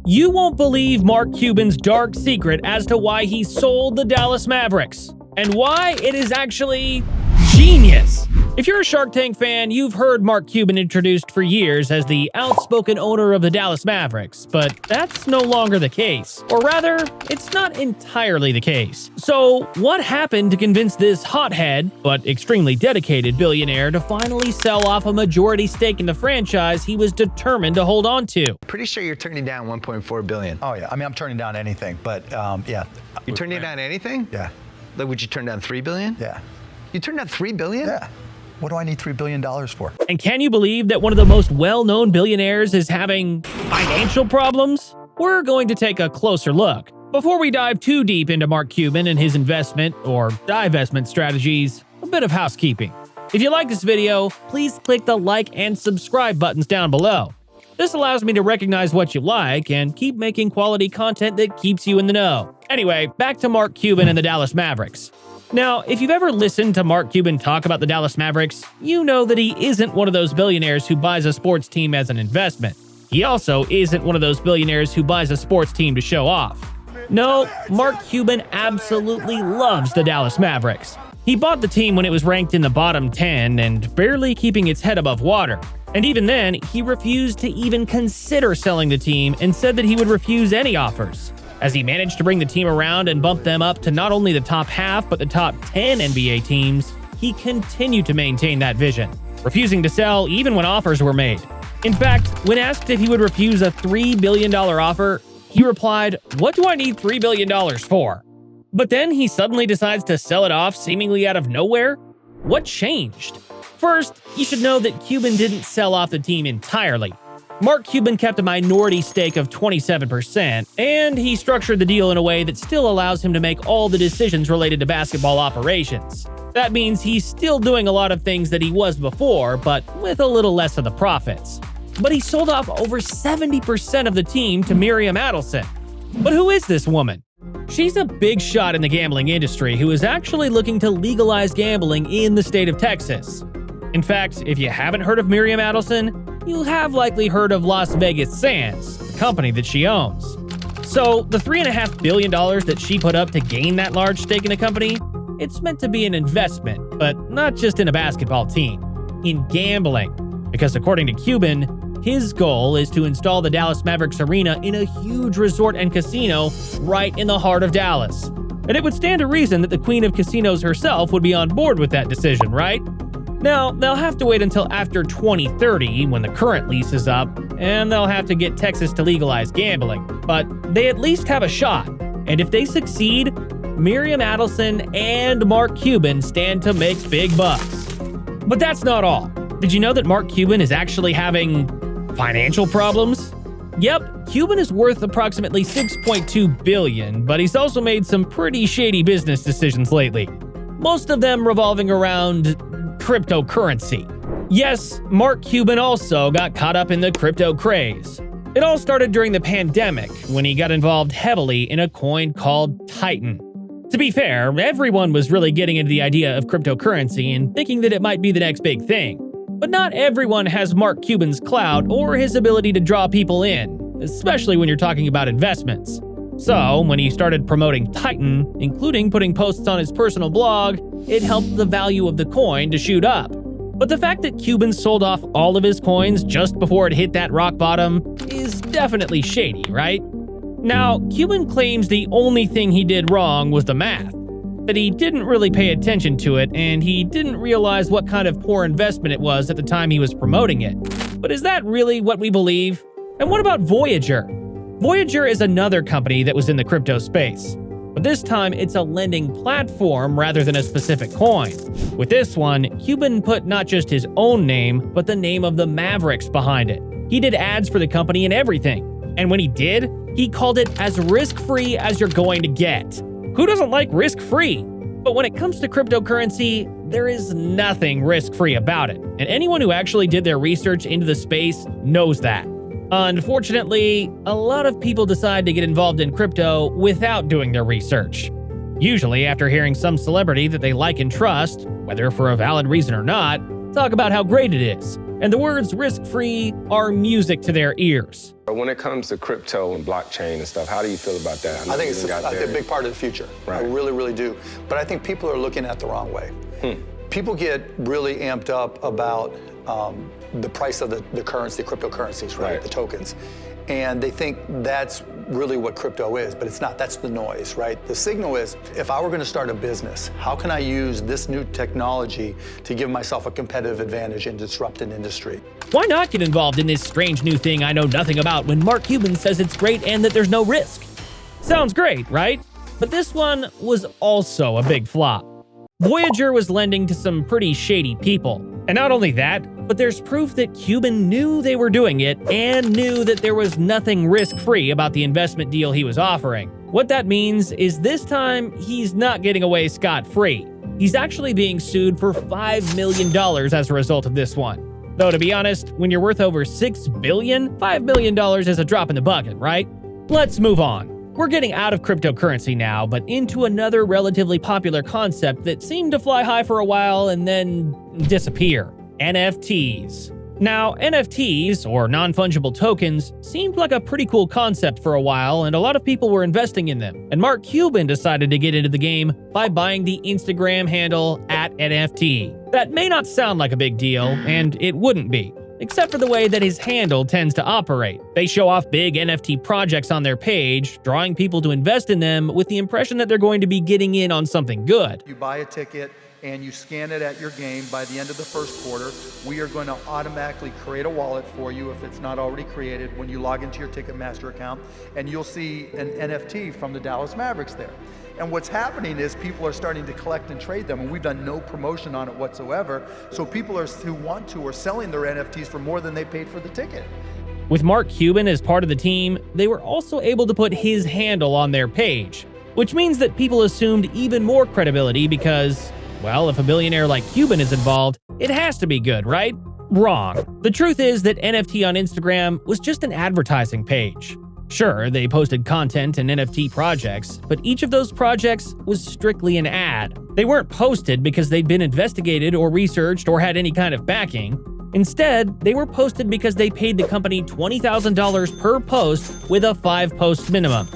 You won't believe Mark Cuban's dark secret as to why he sold the Dallas Mavericks, and why it is actually genius. If you're a Shark Tank fan, you've heard Mark Cuban introduced for years as the outspoken owner of the Dallas Mavericks, but that's no longer the case. Or rather, it's not entirely the case. So, what happened to convince this hothead, but extremely dedicated billionaire to finally sell off a majority stake in the franchise he was determined to hold on to? Pretty sure you're turning down $1.4 billion. Oh yeah, I mean I'm turning down anything, but yeah. You're turning down anything? Yeah. Like, would you turn down $3 billion? Yeah. You turned down $3 billion? Yeah. What do I need $3 billion for? And can you believe that one of the most well-known billionaires is having financial problems? We're going to take a closer look. Before we dive too deep into Mark Cuban and his investment or divestment strategies, a bit of housekeeping. If you like this video, please click the like and subscribe buttons down below. This allows me to recognize what you like and keep making quality content that keeps you in the know. Anyway, back to Mark Cuban and the Dallas Mavericks. Now, if you've ever listened to Mark Cuban talk about the Dallas Mavericks, you know that he isn't one of those billionaires who buys a sports team as an investment. He also isn't one of those billionaires who buys a sports team to show off. No, Mark Cuban absolutely loves the Dallas Mavericks. He bought the team when it was ranked in the bottom 10 and barely keeping its head above water. And even then, he refused to even consider selling the team and said that he would refuse any offers. As he managed to bring the team around and bump them up to not only the top half, but the top 10 NBA teams, he continued to maintain that vision, refusing to sell even when offers were made. In fact, when asked if he would refuse a $3 billion offer, he replied, "What do I need $3 billion for?" But then he suddenly decides to sell it off seemingly out of nowhere? What changed? First, you should know that Cuban didn't sell off the team entirely. Mark Cuban kept a minority stake of 27%, and he structured the deal in a way that still allows him to make all the decisions related to basketball operations. That means he's still doing a lot of things that he was before, but with a little less of the profits. But he sold off over 70% of the team to Miriam Adelson. But who is this woman? She's a big shot in the gambling industry who is actually looking to legalize gambling in the state of Texas. In fact, if you haven't heard of Miriam Adelson, you'll have likely heard of Las Vegas Sands, the company that she owns. So, the $3.5 billion that she put up to gain that large stake in the company, it's meant to be an investment, but not just in a basketball team, in gambling. Because according to Cuban, his goal is to install the Dallas Mavericks arena in a huge resort and casino right in the heart of Dallas. And it would stand to reason that the queen of casinos herself would be on board with that decision, right? Now, they'll have to wait until after 2030 when the current lease is up, and they'll have to get Texas to legalize gambling. But they at least have a shot. And if they succeed, Miriam Adelson and Mark Cuban stand to make big bucks. But that's not all. Did you know that Mark Cuban is actually having financial problems? Yep, Cuban is worth approximately $6.2 billion, but he's also made some pretty shady business decisions lately. Most of them revolving around cryptocurrency. Yes, Mark Cuban also got caught up in the crypto craze. It all started during the pandemic when he got involved heavily in a coin called Titan. To be fair, everyone was really getting into the idea of cryptocurrency and thinking that it might be the next big thing. But not everyone has Mark Cuban's clout or his ability to draw people in, especially when you're talking about investments. So, when he started promoting Titan, including putting posts on his personal blog, it helped the value of the coin to shoot up. But the fact that Cuban sold off all of his coins just before it hit that rock bottom is definitely shady, right? Now, Cuban claims the only thing he did wrong was the math, that he didn't really pay attention to it and he didn't realize what kind of poor investment it was at the time he was promoting it. But is that really what we believe? And what about Voyager? Voyager is another company that was in the crypto space, but this time it's a lending platform rather than a specific coin. With this one, Cuban put not just his own name, but the name of the Mavericks behind it. He did ads for the company and everything, and when he did, he called it as risk-free as you're going to get. Who doesn't like risk-free? But when it comes to cryptocurrency, there is nothing risk-free about it, and anyone who actually did their research into the space knows that. Unfortunately, a lot of people decide to get involved in crypto without doing their research. Usually after hearing some celebrity that they like and trust, whether for a valid reason or not, talk about how great it is, and the words risk-free are music to their ears. When it comes to crypto and blockchain and stuff, how do you feel about that? I think it's a big part of the future. Right. I really, really do. But I think people are looking at it the wrong way. People get really amped up about the price of the currency, cryptocurrencies, right? The tokens. And they think that's really what crypto is, but it's not. That's the noise, right? The signal is, if I were going to start a business, how can I use this new technology to give myself a competitive advantage and disrupt an industry? Why not get involved in this strange new thing I know nothing about when Mark Cuban says it's great and that there's no risk? Sounds great, right? But this one was also a big flop. Voyager was lending to some pretty shady people. And not only that, but there's proof that Cuban knew they were doing it and knew that there was nothing risk-free about the investment deal he was offering. What that means is this time, he's not getting away scot-free. He's actually being sued for $5 million as a result of this one. Though to be honest, when you're worth over $6 billion, $5 million is a drop in the bucket, right? Let's move on. We're getting out of cryptocurrency now, but into another relatively popular concept that seemed to fly high for a while and then disappear: NFTs. Now, NFTs, or non-fungible tokens, seemed like a pretty cool concept for a while, and a lot of people were investing in them. And Mark Cuban decided to get into the game by buying the Instagram handle @NFT. That may not sound like a big deal, and it wouldn't be, except for the way that his handle tends to operate. They show off big NFT projects on their page, drawing people to invest in them with the impression that they're going to be getting in on something good. You buy a ticket and you scan it at your game. By the end of the first quarter, we are going to automatically create a wallet for you if it's not already created when you log into your Ticketmaster account, and you'll see an NFT from the Dallas Mavericks there. And what's happening is people are starting to collect and trade them, and we've done no promotion on it whatsoever. So people who want to are selling their NFTs for more than they paid for the ticket. With Mark Cuban as part of the team, they were also able to put his handle on their page, which means that people assumed even more credibility because, well, if a billionaire like Cuban is involved, it has to be good, right? Wrong. The truth is that NFT on Instagram was just an advertising page. Sure, they posted content and NFT projects, but each of those projects was strictly an ad. They weren't posted because they'd been investigated or researched or had any kind of backing. Instead, they were posted because they paid the company $20,000 per post with a 5-post minimum.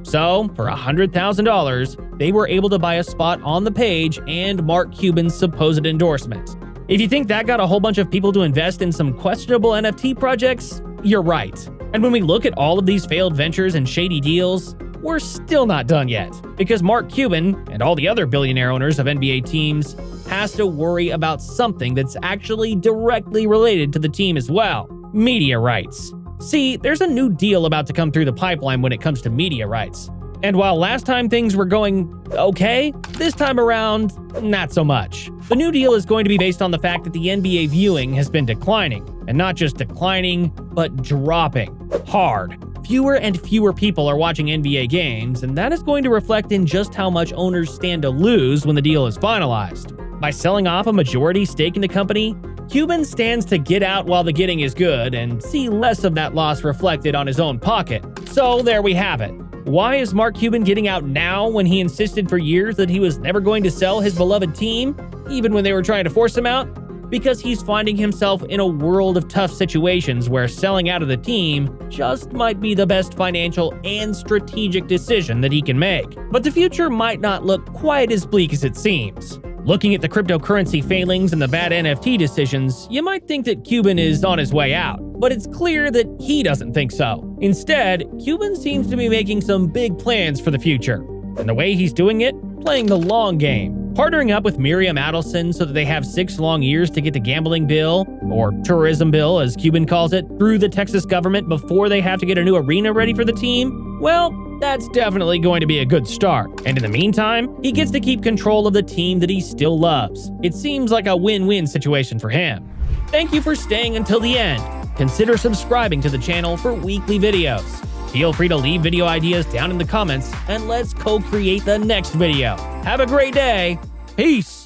So, for $100,000, they were able to buy a spot on the page and Mark Cuban's supposed endorsement. If you think that got a whole bunch of people to invest in some questionable NFT projects, you're right. And when we look at all of these failed ventures and shady deals, we're still not done yet. Because Mark Cuban, and all the other billionaire owners of NBA teams, has to worry about something that's actually directly related to the team as well: media rights. See, there's a new deal about to come through the pipeline when it comes to media rights. And while last time things were going okay, this time around, not so much. The new deal is going to be based on the fact that the NBA viewing has been declining. And not just declining, but dropping hard. Fewer and fewer people are watching NBA games, and that is going to reflect in just how much owners stand to lose when the deal is finalized. By selling off a majority stake in the company, Cuban stands to get out while the getting is good and see less of that loss reflected on his own pocket. So there we have it. Why is Mark Cuban getting out now when he insisted for years that he was never going to sell his beloved team, even when they were trying to force him out? Because he's finding himself in a world of tough situations where selling out of the team just might be the best financial and strategic decision that he can make. But the future might not look quite as bleak as it seems. Looking at the cryptocurrency failings and the bad NFT decisions, you might think that Cuban is on his way out, but it's clear that he doesn't think so. Instead, Cuban seems to be making some big plans for the future. And the way he's doing it? Playing the long game. Partnering up with Miriam Adelson so that they have 6 long years to get the gambling bill, or tourism bill as Cuban calls it, through the Texas government before they have to get a new arena ready for the team, well, that's definitely going to be a good start. And in the meantime, he gets to keep control of the team that he still loves. It seems like a win-win situation for him. Thank you for staying until the end. Consider subscribing to the channel for weekly videos. Feel free to leave video ideas down in the comments, and let's co-create the next video. Have a great day. Peace.